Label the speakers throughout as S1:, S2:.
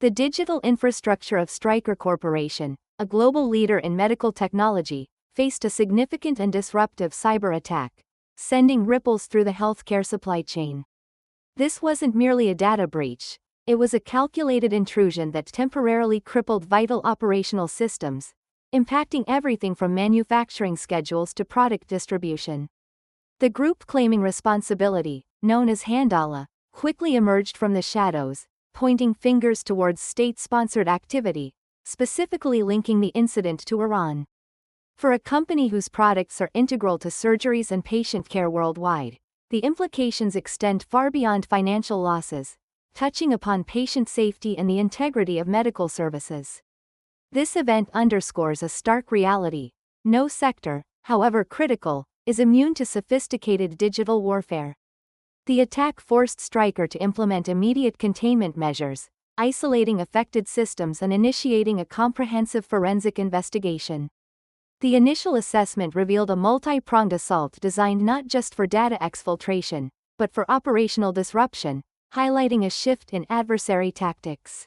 S1: The digital infrastructure of Stryker Corporation, a global leader in medical technology, faced a significant and disruptive cyber attack, sending ripples through the healthcare supply chain. This wasn't merely a data breach, it was a calculated intrusion that temporarily crippled vital operational systems, impacting everything from manufacturing schedules to product distribution. The group claiming responsibility, known as Handala, quickly emerged from the shadows, pointing fingers towards state-sponsored activity, specifically linking the incident to Iran. For a company whose products are integral to surgeries and patient care worldwide, the implications extend far beyond financial losses, touching upon patient safety and the integrity of medical services. This event underscores a stark reality: no sector, however critical, is immune to sophisticated digital warfare. The attack forced Stryker to implement immediate containment measures, isolating affected systems and initiating a comprehensive forensic investigation. The initial assessment revealed a multi-pronged assault designed not just for data exfiltration, but for operational disruption, highlighting a shift in adversary tactics.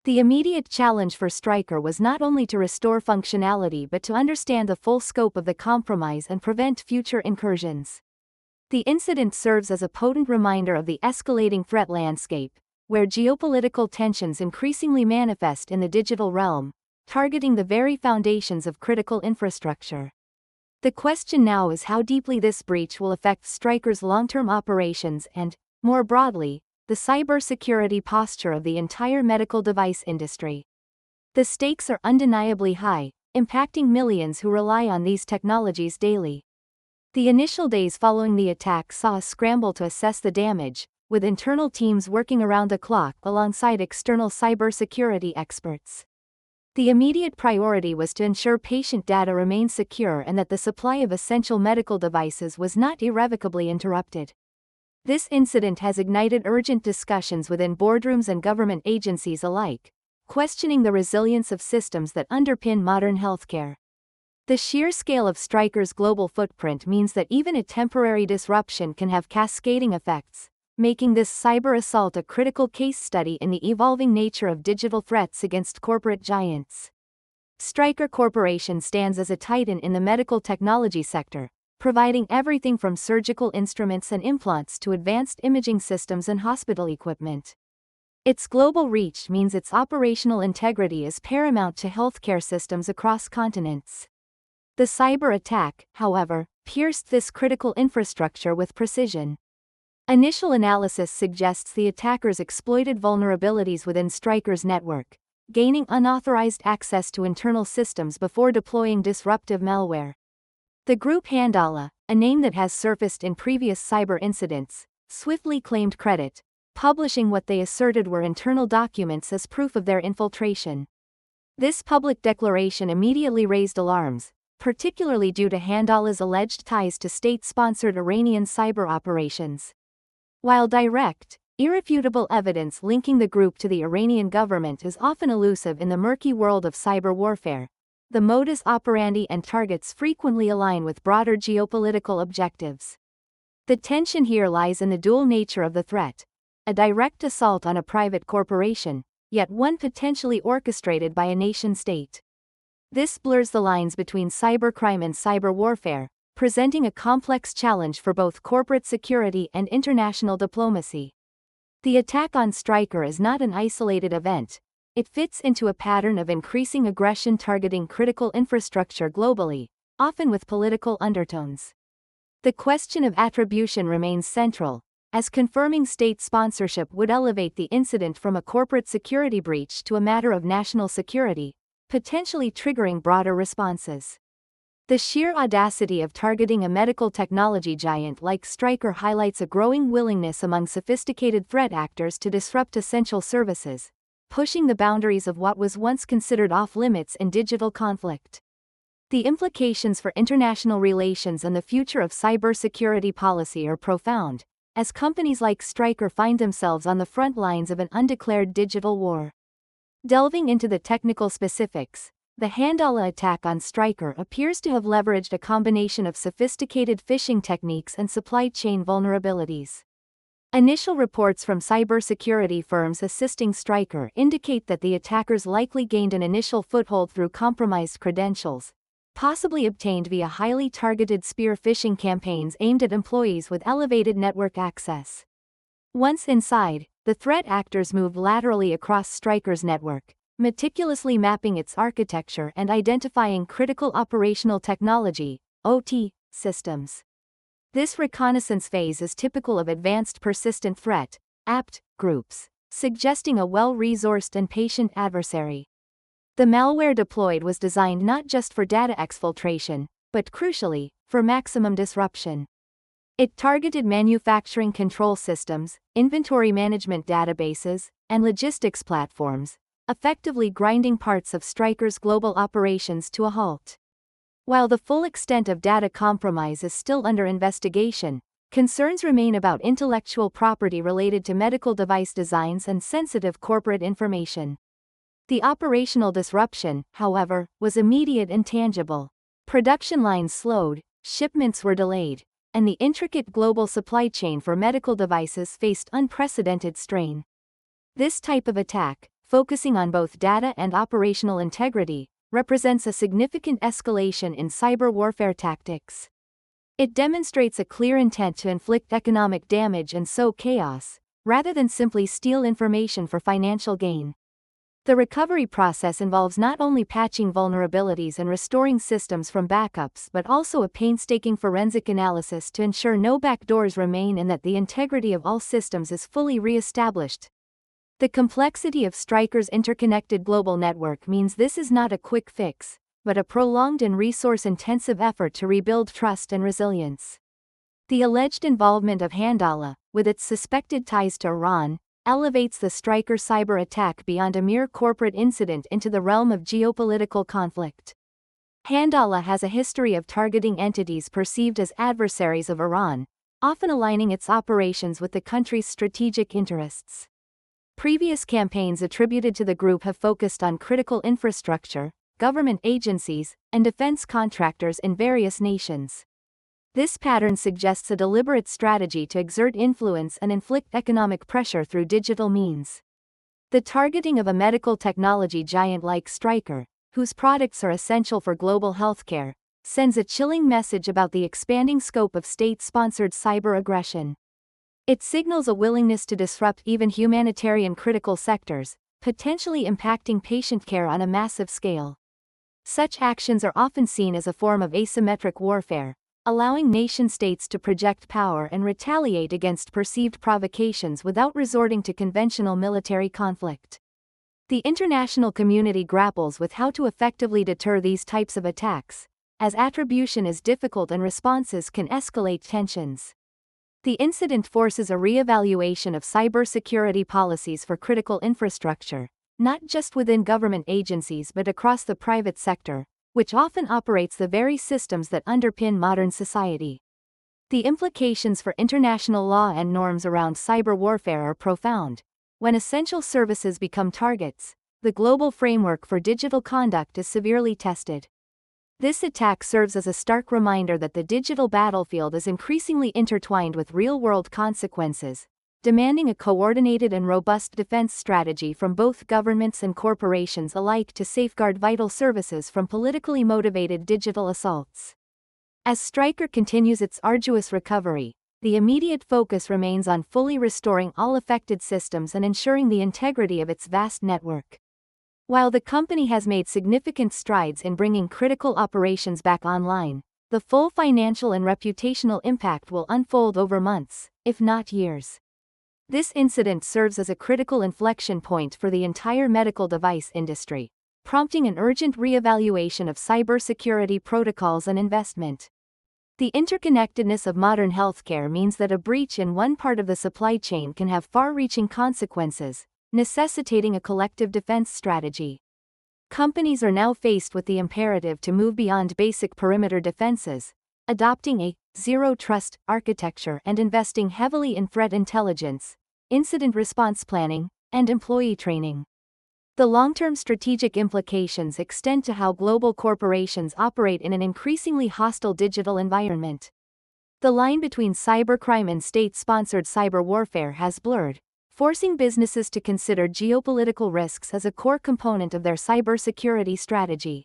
S1: The immediate challenge for Stryker was not only to restore functionality but to understand the full scope of the compromise and prevent future incursions. The incident serves as a potent reminder of the escalating threat landscape, where geopolitical tensions increasingly manifest in the digital realm, targeting the very foundations of critical infrastructure. The question now is how deeply this breach will affect Stryker's long-term operations and, more broadly, the cybersecurity posture of the entire medical device industry. The stakes are undeniably high, impacting millions who rely on these technologies daily. The initial days following the attack saw a scramble to assess the damage, with internal teams working around the clock alongside external cybersecurity experts. The immediate priority was to ensure patient data remained secure and that the supply of essential medical devices was not irrevocably interrupted. This incident has ignited urgent discussions within boardrooms and government agencies alike, questioning the resilience of systems that underpin modern healthcare. The sheer scale of Stryker's global footprint means that even a temporary disruption can have cascading effects, making this cyber assault a critical case study in the evolving nature of digital threats against corporate giants. Stryker Corporation stands as a titan in the medical technology sector, providing everything from surgical instruments and implants to advanced imaging systems and hospital equipment. Its global reach means its operational integrity is paramount to healthcare systems across continents. The cyber attack, however, pierced this critical infrastructure with precision. Initial analysis suggests the attackers exploited vulnerabilities within Stryker's network, gaining unauthorized access to internal systems before deploying disruptive malware. The group Handala, a name that has surfaced in previous cyber incidents, swiftly claimed credit, publishing what they asserted were internal documents as proof of their infiltration. This public declaration immediately raised alarms, particularly due to Handala's alleged ties to state-sponsored Iranian cyber operations. While direct, irrefutable evidence linking the group to the Iranian government is often elusive in the murky world of cyber warfare, the modus operandi and targets frequently align with broader geopolitical objectives. The tension here lies in the dual nature of the threat: a direct assault on a private corporation, yet one potentially orchestrated by a nation-state. This blurs the lines between cybercrime and cyber warfare, presenting a complex challenge for both corporate security and international diplomacy. The attack on Stryker is not an isolated event. It fits into a pattern of increasing aggression targeting critical infrastructure globally, often with political undertones. The question of attribution remains central, as confirming state sponsorship would elevate the incident from a corporate security breach to a matter of national security, potentially triggering broader responses. The sheer audacity of targeting a medical technology giant like Stryker highlights a growing willingness among sophisticated threat actors to disrupt essential services, pushing the boundaries of what was once considered off-limits in digital conflict. The implications for international relations and the future of cybersecurity policy are profound, as companies like Stryker find themselves on the front lines of an undeclared digital war. Delving into the technical specifics, the Handala attack on Stryker appears to have leveraged a combination of sophisticated phishing techniques and supply chain vulnerabilities. Initial reports from cybersecurity firms assisting Stryker indicate that the attackers likely gained an initial foothold through compromised credentials, possibly obtained via highly targeted spear phishing campaigns aimed at employees with elevated network access. Once inside, the threat actors moved laterally across Stryker's network, meticulously mapping its architecture and identifying critical operational technology, OT, systems. This reconnaissance phase is typical of advanced persistent threat, APT, groups, suggesting a well-resourced and patient adversary. The malware deployed was designed not just for data exfiltration, but crucially, for maximum disruption. It targeted manufacturing control systems, inventory management databases, and logistics platforms, effectively grinding parts of Stryker's global operations to a halt. While the full extent of data compromise is still under investigation, concerns remain about intellectual property related to medical device designs and sensitive corporate information. The operational disruption, however, was immediate and tangible. Production lines slowed, shipments were delayed, and the intricate global supply chain for medical devices faced unprecedented strain. This type of attack, focusing on both data and operational integrity, represents a significant escalation in cyber warfare tactics. It demonstrates a clear intent to inflict economic damage and sow chaos, rather than simply steal information for financial gain. The recovery process involves not only patching vulnerabilities and restoring systems from backups but also a painstaking forensic analysis to ensure no backdoors remain and that the integrity of all systems is fully re-established. The complexity of Stryker's interconnected global network means this is not a quick fix, but a prolonged and resource-intensive effort to rebuild trust and resilience. The alleged involvement of Handala, with its suspected ties to Iran, elevates the Stryker cyber attack beyond a mere corporate incident into the realm of geopolitical conflict. Handala has a history of targeting entities perceived as adversaries of Iran, often aligning its operations with the country's strategic interests. Previous campaigns attributed to the group have focused on critical infrastructure, government agencies, and defense contractors in various nations. This pattern suggests a deliberate strategy to exert influence and inflict economic pressure through digital means. The targeting of a medical technology giant like Stryker, whose products are essential for global healthcare, sends a chilling message about the expanding scope of state-sponsored cyber aggression. It signals a willingness to disrupt even humanitarian critical sectors, potentially impacting patient care on a massive scale. Such actions are often seen as a form of asymmetric warfare, allowing nation-states to project power and retaliate against perceived provocations without resorting to conventional military conflict. The international community grapples with how to effectively deter these types of attacks, as attribution is difficult and responses can escalate tensions. The incident forces a re-evaluation of cybersecurity policies for critical infrastructure, not just within government agencies but across the private sector, which often operates the very systems that underpin modern society. The implications for international law and norms around cyber warfare are profound. When essential services become targets, the global framework for digital conduct is severely tested. This attack serves as a stark reminder that the digital battlefield is increasingly intertwined with real-world consequences, demanding a coordinated and robust defense strategy from both governments and corporations alike to safeguard vital services from politically motivated digital assaults. As Stryker continues its arduous recovery, the immediate focus remains on fully restoring all affected systems and ensuring the integrity of its vast network. While the company has made significant strides in bringing critical operations back online, the full financial and reputational impact will unfold over months, if not years. This incident serves as a critical inflection point for the entire medical device industry, prompting an urgent re-evaluation of cybersecurity protocols and investment. The interconnectedness of modern healthcare means that a breach in one part of the supply chain can have far-reaching consequences, necessitating a collective defense strategy. Companies are now faced with the imperative to move beyond basic perimeter defenses, adopting a zero-trust architecture and investing heavily in threat intelligence, incident response planning, and employee training. The long-term strategic implications extend to how global corporations operate in an increasingly hostile digital environment. The line between cybercrime and state-sponsored cyber warfare has blurred, forcing businesses to consider geopolitical risks as a core component of their cybersecurity strategy.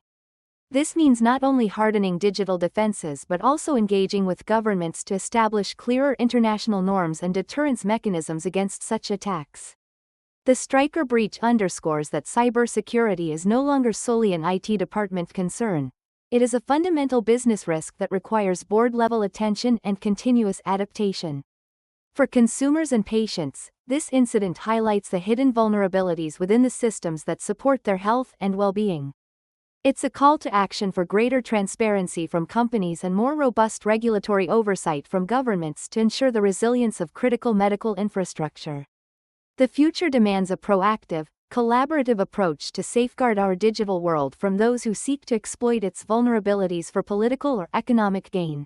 S1: This means not only hardening digital defenses but also engaging with governments to establish clearer international norms and deterrence mechanisms against such attacks. The Stryker breach underscores that cybersecurity is no longer solely an IT department concern. It is a fundamental business risk that requires board-level attention and continuous adaptation. For consumers and patients, this incident highlights the hidden vulnerabilities within the systems that support their health and well-being. It's a call to action for greater transparency from companies and more robust regulatory oversight from governments to ensure the resilience of critical medical infrastructure. The future demands a proactive, collaborative approach to safeguard our digital world from those who seek to exploit its vulnerabilities for political or economic gain.